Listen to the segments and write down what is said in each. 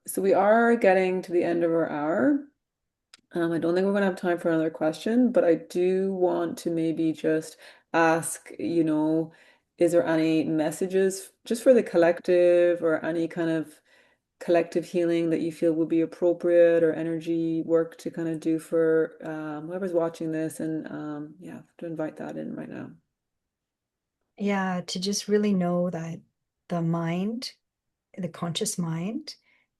So we are getting to the end of our hour. I don't think we're going to have time for another question, but I do want to maybe just ask, is there any messages just for the collective or any kind of collective healing that you feel would be appropriate or energy work to kind of do for whoever's watching this and yeah, to invite that in right now. Yeah, to just really know that the mind, the conscious mind,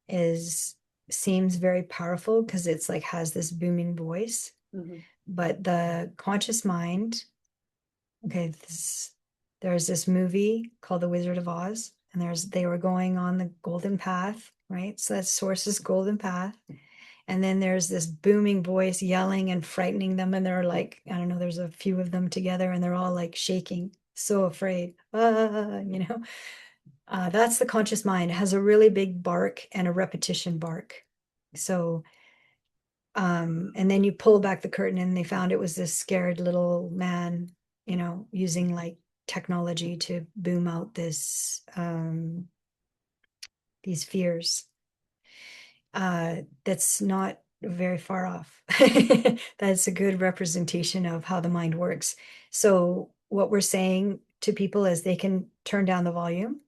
is seems very powerful because it's like has this booming voice. Hmm. But the conscious mind, okay, there's this movie called The Wizard of Oz, and they were going on the golden path, right? So that's Source's golden path. And then there's this booming voice yelling and frightening them. And they're like, I don't know, there's a few of them together and they're all like shaking, so afraid. That's the conscious mind. It has a really big bark and a repetition bark. So, and then you pull back the curtain and they found it was this scared little man, using like technology to boom out these fears. That's not very far off. That's a good representation of how the mind works. So, what we're saying to people is they can turn down the volume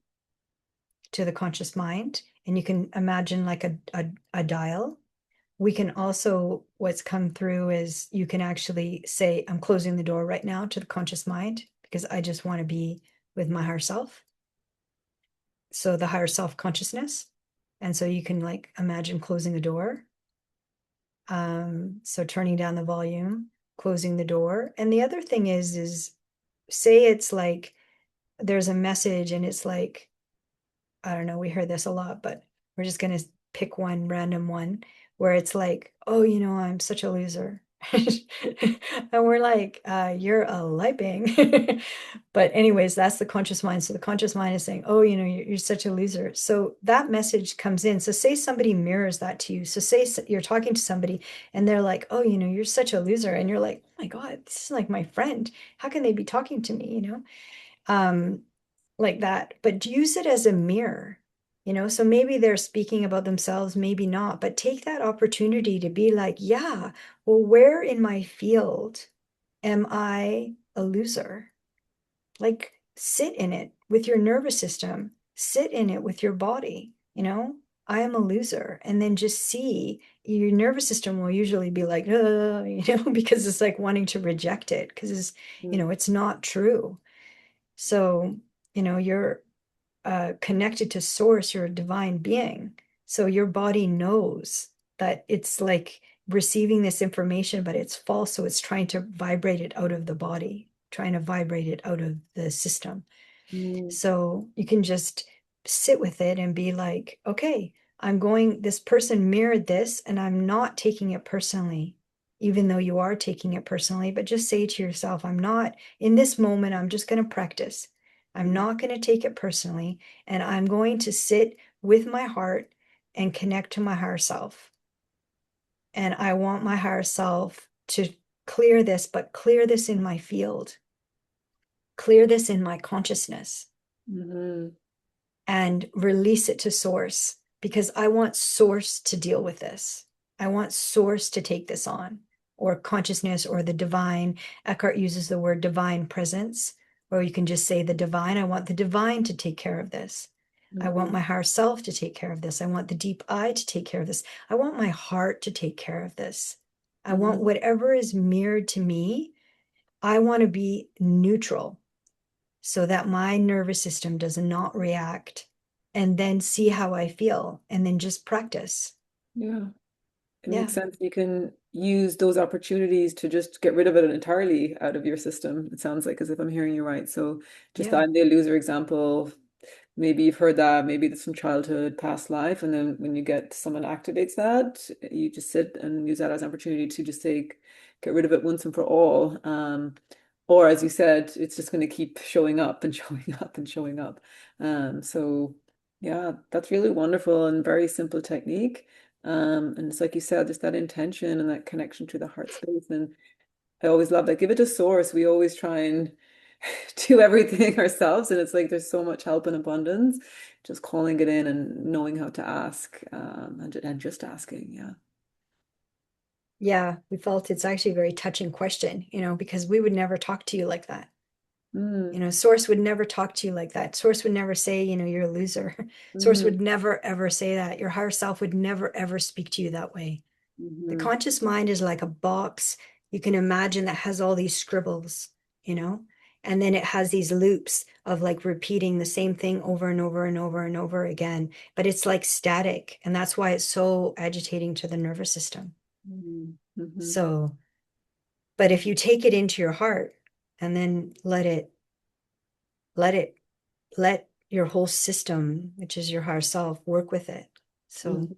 to the conscious mind, and you can imagine like a dial. We can also, what's come through is you can actually say, I'm closing the door right now to the conscious mind because I just want to be with my higher self. So, the higher self consciousness. And so you can like imagine closing the door. So turning down the volume, closing the door. And the other thing is say it's like there's a message and it's like, I don't know, we heard this a lot, but we're just gonna pick one random one where it's like, oh, I'm such a loser. And we're like, you're a light being. But anyways, that's the conscious mind. So the conscious mind is saying, oh, you're such a loser. So that message comes in. So say somebody mirrors that to you. So say you're talking to somebody and they're like, oh, you're such a loser. And you're like, oh my God, this is like my friend. How can they be talking to me? Um, like that, but use it as a mirror, so maybe they're speaking about themselves, maybe not, but take that opportunity to be like, yeah, well, where in my field am I a loser? Like, sit in it with your nervous system, sit in it with your body, I am a loser. And then just see your nervous system will usually be like, because it's like wanting to reject it because it's not true. So, you're connected to source, you're a divine being. So your body knows that it's like receiving this information, but it's false. So it's trying to vibrate it out of the body, trying to vibrate it out of the system. Mm-hmm. So you can just sit with it and be like, okay, this person mirrored this, and I'm not taking it personally, even though you are taking it personally. But just say to yourself, I'm not in this moment, I'm just going to practice. I'm not going to take it personally, and I'm going to sit with my heart and connect to my higher self. And I want my higher self to clear this, but clear this in my field, clear this in my consciousness Mm-hmm. and release it to source because I want source to deal with this. I want source to take this on, or consciousness, or the divine. Eckhart uses the word divine presence, or you can just say the divine. I want the divine to take care of this. I want Mm-hmm. my higher self to take care of this. I want the deep I to take care of this. I want my heart to take care of this. I want Mm-hmm. whatever is mirrored to me, I want to be neutral so that my nervous system does not react, and then see how I feel and then just practice. Yeah. It Yeah. makes sense. You can use those opportunities to just get rid of it entirely out of your system. It sounds like, as if I'm hearing you right. So just Yeah. that the loser example, maybe you've heard that, maybe that's from childhood, past life, and then when you get someone activates that, you just sit and use that as an opportunity to just say, get rid of it once and for all. Or as you said, it's just going to keep showing up and showing up and showing up. So yeah, that's really wonderful and very simple technique. And it's like you said, just that intention and that connection to the heart space. And I always love that. Give it to source. We always try and do everything ourselves. And it's like there's so much help in abundance, just calling it in and knowing how to ask, and just asking. Yeah. Yeah, we felt it's actually a very touching question, because we would never talk to you like that. Mm, Source would never talk to you like that. Source would never say, you're a loser. Source hmm would never ever say that. Your higher self would never ever speak to you that way. The hmm conscious mind is like a box you can imagine that has all these scribbles, you know, and then it has these loops of like repeating the same thing over and over and over and over again. But it's like static. And that's why it's so agitating to the nervous system. hmm hmm So, but if you take it into your heart and then let it, let your whole system, which is your higher self, work with it. So,